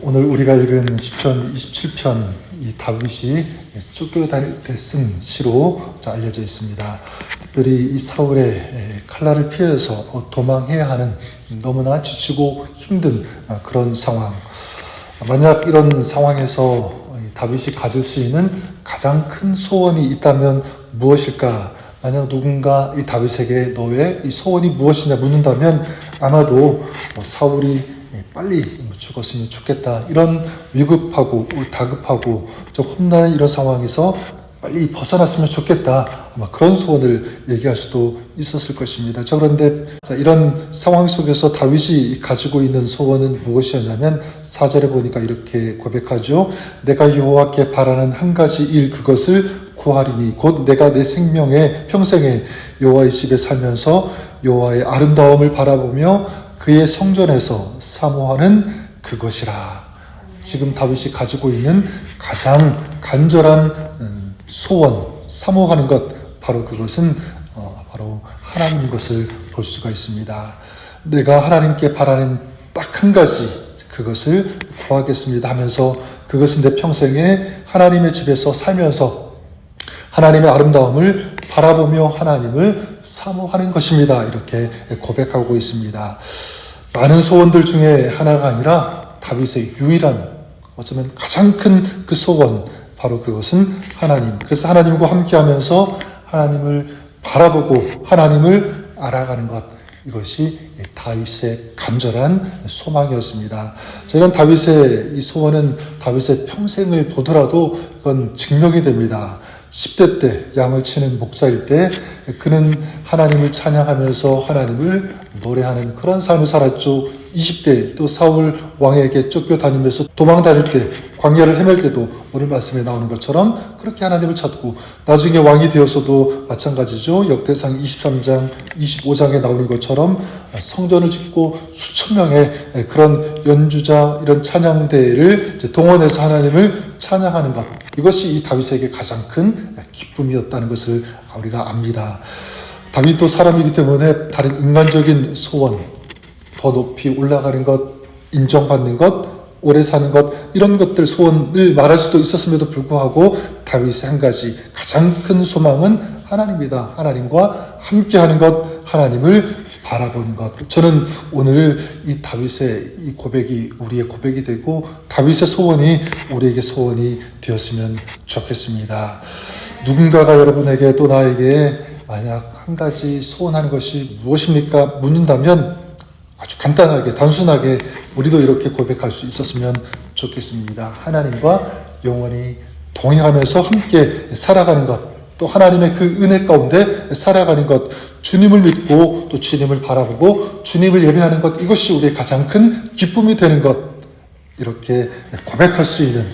오늘 우리가 읽은 시편 27편 이 다윗이 쫓겨다닐 때 쓴 시로 알려져 있습니다. 특별히 이 사울의 칼날을 피해서 도망해야 하는 너무나 지치고 힘든 그런 상황. 만약 이런 상황에서 다윗이 가질 수 있는 가장 큰 소원이 있다면 무엇일까? 만약 누군가 이 다윗에게 너의 이 소원이 무엇이냐 묻는다면 아마도 사울이 빨리 죽었으면 좋겠다. 이런 위급하고 다급하고 좀 험난한 이런 상황에서 빨리 벗어났으면 좋겠다. 아마 그런 소원을 얘기할 수도 있었을 것입니다. 그런데 이런 상황 속에서 다윗이 가지고 있는 소원은 무엇이었냐면 4절에 보니까 이렇게 고백하죠. 내가 여호와께 바라는 한 가지 일 그것을 구하리니 곧 내가 내 생명의 평생에 여호와의 집에 살면서 여호와의 아름다움을 바라보며 그의 성전에서 사모하는 그것이라. 지금 다윗이 가지고 있는 가장 간절한 소원, 사모하는 것, 바로 그것은 바로 하나님인 것을 볼 수가 있습니다. 내가 하나님께 바라는 딱 한 가지, 그것을 구하겠습니다 하면서 그것은 내 평생에 하나님의 집에서 살면서 하나님의 아름다움을 바라보며 하나님을 사모하는 것입니다. 이렇게 고백하고 있습니다. 많은 소원들 중에 하나가 아니라 다윗의 유일한, 어쩌면 가장 큰 그 소원, 바로 그것은 하나님. 그래서 하나님과 함께하면서 하나님을 바라보고 하나님을 알아가는 것, 이것이 다윗의 간절한 소망이었습니다. 이런 다윗의 이 소원은 다윗의 평생을 보더라도 그건 증명이 됩니다. 10대 때 양을 치는 목자일 때 그는 하나님을 찬양하면서 하나님을 노래하는 그런 삶을 살았죠. 20대 또 사울 왕에게 쫓겨다니면서 도망다닐 때 광야를 헤맬 때도 오늘 말씀에 나오는 것처럼 그렇게 하나님을 찾고 나중에 왕이 되어서도 마찬가지죠. 역대상 23장 25장에 나오는 것처럼 성전을 짓고 수천 명의 그런 연주자 이런 찬양대를 동원해서 하나님을 찬양하는 것, 이것이 이 다윗에게 가장 큰 기쁨이었다는 것을 우리가 압니다. 다윗도 사람이기 때문에 다른 인간적인 소원, 더 높이 올라가는 것, 인정받는 것, 오래 사는 것, 이런 것들 소원을 말할 수도 있었음에도 불구하고 다윗의 한 가지 가장 큰 소망은 하나님이다. 하나님과 함께하는 것, 하나님을 바라보는 것. 저는 오늘 이 다윗의 이 고백이 우리의 고백이 되고 다윗의 소원이 우리에게 소원이 되었으면 좋겠습니다. 누군가가 여러분에게 또 나에게 만약 한 가지 소원하는 것이 무엇입니까? 묻는다면 아주 간단하게 단순하게 우리도 이렇게 고백할 수 있었으면 좋겠습니다. 하나님과 영원히 동행하면서 함께 살아가는 것, 또 하나님의 그 은혜 가운데 살아가는 것, 주님을 믿고 또 주님을 바라보고 주님을 예배하는 것, 이것이 우리의 가장 큰 기쁨이 되는 것, 이렇게 고백할 수 있는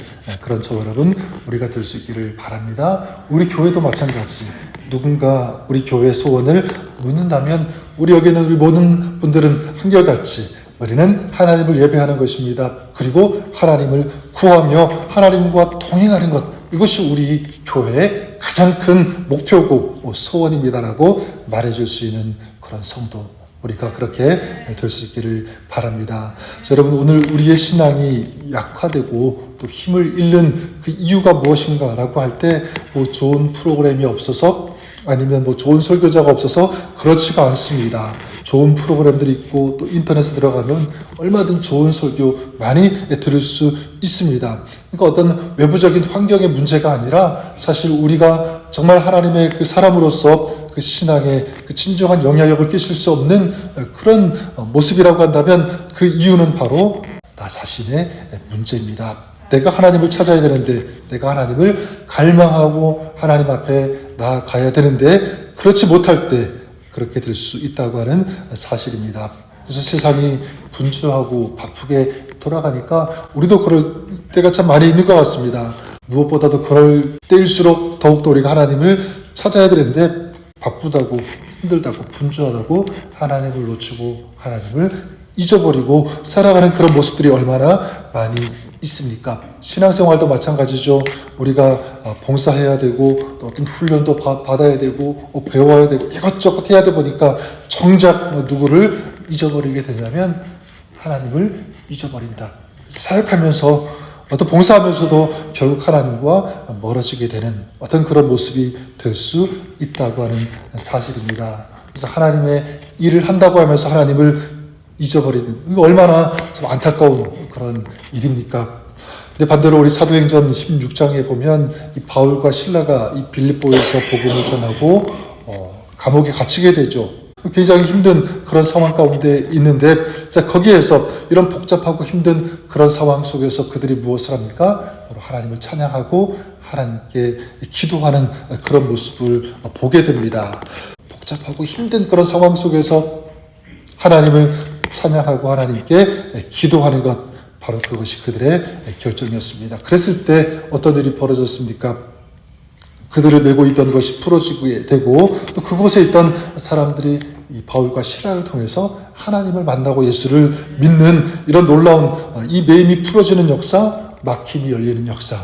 그런 저 여러분 우리가 될 수 있기를 바랍니다. 우리 교회도 마찬가지. 누군가 우리 교회 소원을 묻는다면 우리 여기 있는 우리 모든 분들은 한결같이 우리는 하나님을 예배하는 것입니다. 그리고 하나님을 구하며 하나님과 동행하는 것, 이것이 우리 교회의 가장 큰 목표고 소원입니다라고 말해줄 수 있는 그런 성도, 우리가 그렇게 될 수 있기를 바랍니다. 여러분, 오늘 우리의 신앙이 약화되고 또 힘을 잃는 그 이유가 무엇인가라고 할 때 뭐 좋은 프로그램이 없어서 아니면 뭐 좋은 설교자가 없어서 그렇지가 않습니다. 좋은 프로그램들이 있고 또 인터넷에 들어가면 얼마든 좋은 설교 많이 들을 수 있습니다. 그러니까 어떤 외부적인 환경의 문제가 아니라 사실 우리가 정말 하나님의 그 사람으로서 그 신앙에 그 진정한 영향력을 끼칠 수 없는 그런 모습이라고 한다면 그 이유는 바로 나 자신의 문제입니다. 내가 하나님을 찾아야 되는데, 내가 하나님을 갈망하고 하나님 앞에 나아가야 되는데 그렇지 못할 때 그렇게 될 수 있다고 하는 사실입니다. 그래서 세상이 분주하고 바쁘게 돌아가니까 우리도 그럴 때가 참 많이 있는 것 같습니다. 무엇보다도 그럴 때일수록 더욱더 우리가 하나님을 찾아야 되는데 바쁘다고 힘들다고 분주하다고 하나님을 놓치고 하나님을 잊어버리고 살아가는 그런 모습들이 얼마나 많이 있습니까? 신앙생활도 마찬가지죠. 우리가 봉사해야 되고 또 어떤 훈련도 받아야 되고 배워야 되고 이것저것 해야 되다 보니까 정작 누구를 잊어버리게 되냐면 하나님을 잊어버린다. 사역하면서 어떤 봉사하면서도 결국 하나님과 멀어지게 되는 어떤 그런 모습이 될 수 있다고 하는 사실입니다. 그래서 하나님의 일을 한다고 하면서 하나님을 잊어버리는, 이거 얼마나 좀 안타까운 그런 일입니까? 근데 반대로 우리 사도행전 16장에 보면 이 바울과 실라가 이 빌립보에서 복음을 전하고 감옥에 갇히게 되죠. 굉장히 힘든 그런 상황 가운데 있는데, 자, 거기에서 이런 복잡하고 힘든 그런 상황 속에서 그들이 무엇을 합니까? 바로 하나님을 찬양하고 하나님께 기도하는 그런 모습을 보게 됩니다. 복잡하고 힘든 그런 상황 속에서 하나님을 찬양하고 하나님께 기도하는 것, 바로 그것이 그들의 결정이었습니다. 그랬을 때 어떤 일이 벌어졌습니까? 그들을 메고 있던 것이 풀어지게 되고, 또 그곳에 있던 사람들이 이 바울과 실라를 통해서 하나님을 만나고 예수를 믿는 이런 놀라운 이 매임이 풀어지는 역사, 막힘이 열리는 역사,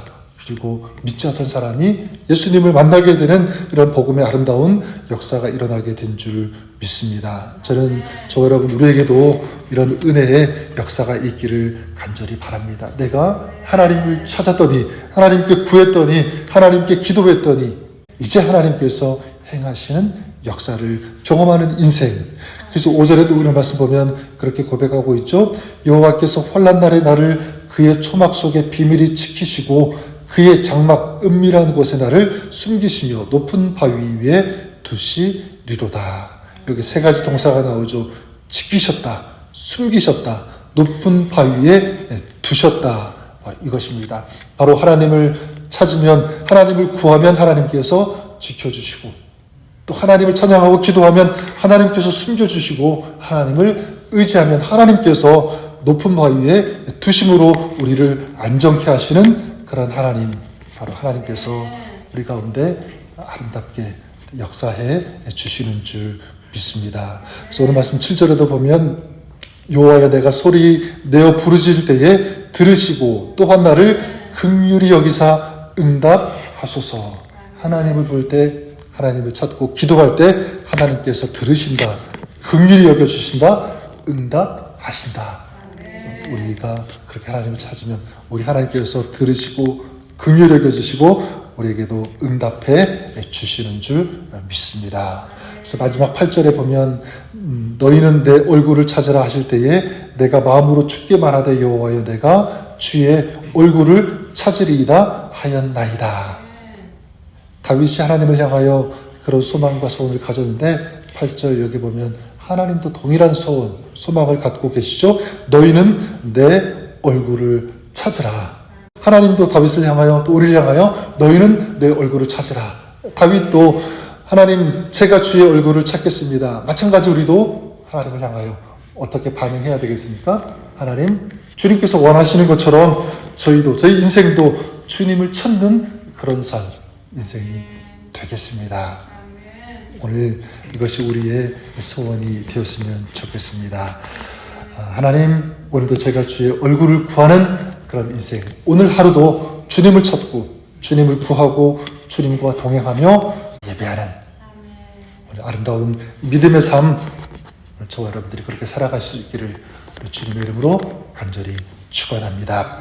그리고 믿지 않던 사람이 예수님을 만나게 되는 이런 복음의 아름다운 역사가 일어나게 된 줄 믿습니다. 저는 저와 여러분 우리에게도 이런 은혜의 역사가 있기를 간절히 바랍니다. 내가 하나님을 찾았더니, 하나님께 구했더니, 하나님께 기도했더니 이제 하나님께서 행하시는 역사를 경험하는 인생. 그래서 5절에도 우리 말씀 보면 그렇게 고백하고 있죠. 여호와께서 환난 날에 나를 그의 초막 속에 비밀히 지키시고 그의 장막 은밀한 곳에 나를 숨기시며 높은 바위 위에 두시리로다. 여기 세 가지 동사가 나오죠. 지키셨다, 숨기셨다, 높은 바위에 두셨다. 이것입니다. 바로 하나님을 찾으면, 하나님을 구하면 하나님께서 지켜주시고, 또 하나님을 찬양하고 기도하면 하나님께서 숨겨주시고, 하나님을 의지하면 하나님께서 높은 바위에 두심으로 우리를 안정케 하시는 그런 하나님, 바로 하나님께서 우리 가운데 아름답게 역사해 주시는 줄 믿습니다. 그래서 오늘 말씀 7절에도 보면 여호와여 내가 소리 내어 부르짖을 때에 들으시고 또한 나를 긍휼히 여기사 응답하소서. 하나님을 볼 때, 하나님을 찾고 기도할 때 하나님께서 들으신다, 긍휼히 여겨주신다, 응답하신다. 우리가 그렇게 하나님을 찾으면 우리 하나님께서 들으시고 긍휼히 여겨주시고 우리에게도 응답해 주시는 줄 믿습니다. 그래서 마지막 8절에 보면 너희는 내 얼굴을 찾으라 하실 때에 내가 마음으로 주께 말하되 여호와여 내가 주의 얼굴을 찾으리이다 하였나이다. 다윗이 하나님을 향하여 그런 소망과 소원을 가졌는데 8절 여기 보면 하나님도 동일한 소원, 소망을 갖고 계시죠. 너희는 내 얼굴을 찾으라. 하나님도 다윗을 향하여 또 우리를 향하여 너희는 내 얼굴을 찾으라. 다윗도 하나님 제가 주의 얼굴을 찾겠습니다. 마찬가지 우리도 하나님을 향하여 어떻게 반응해야 되겠습니까? 하나님, 주님께서 원하시는 것처럼 저희도, 저희 인생도 주님을 찾는 그런 삶, 인생이 되겠습니다. 오늘 이것이 우리의 소원이 되었으면 좋겠습니다. 하나님, 오늘도 제가 주의 얼굴을 구하는 그런 인생, 오늘 하루도 주님을 찾고 주님을 구하고 주님과 동행하며 예배하는 오늘 아름다운 믿음의 삶, 저와 여러분들이 그렇게 살아가실 수 있기를 주님의 이름으로 간절히 축원합니다.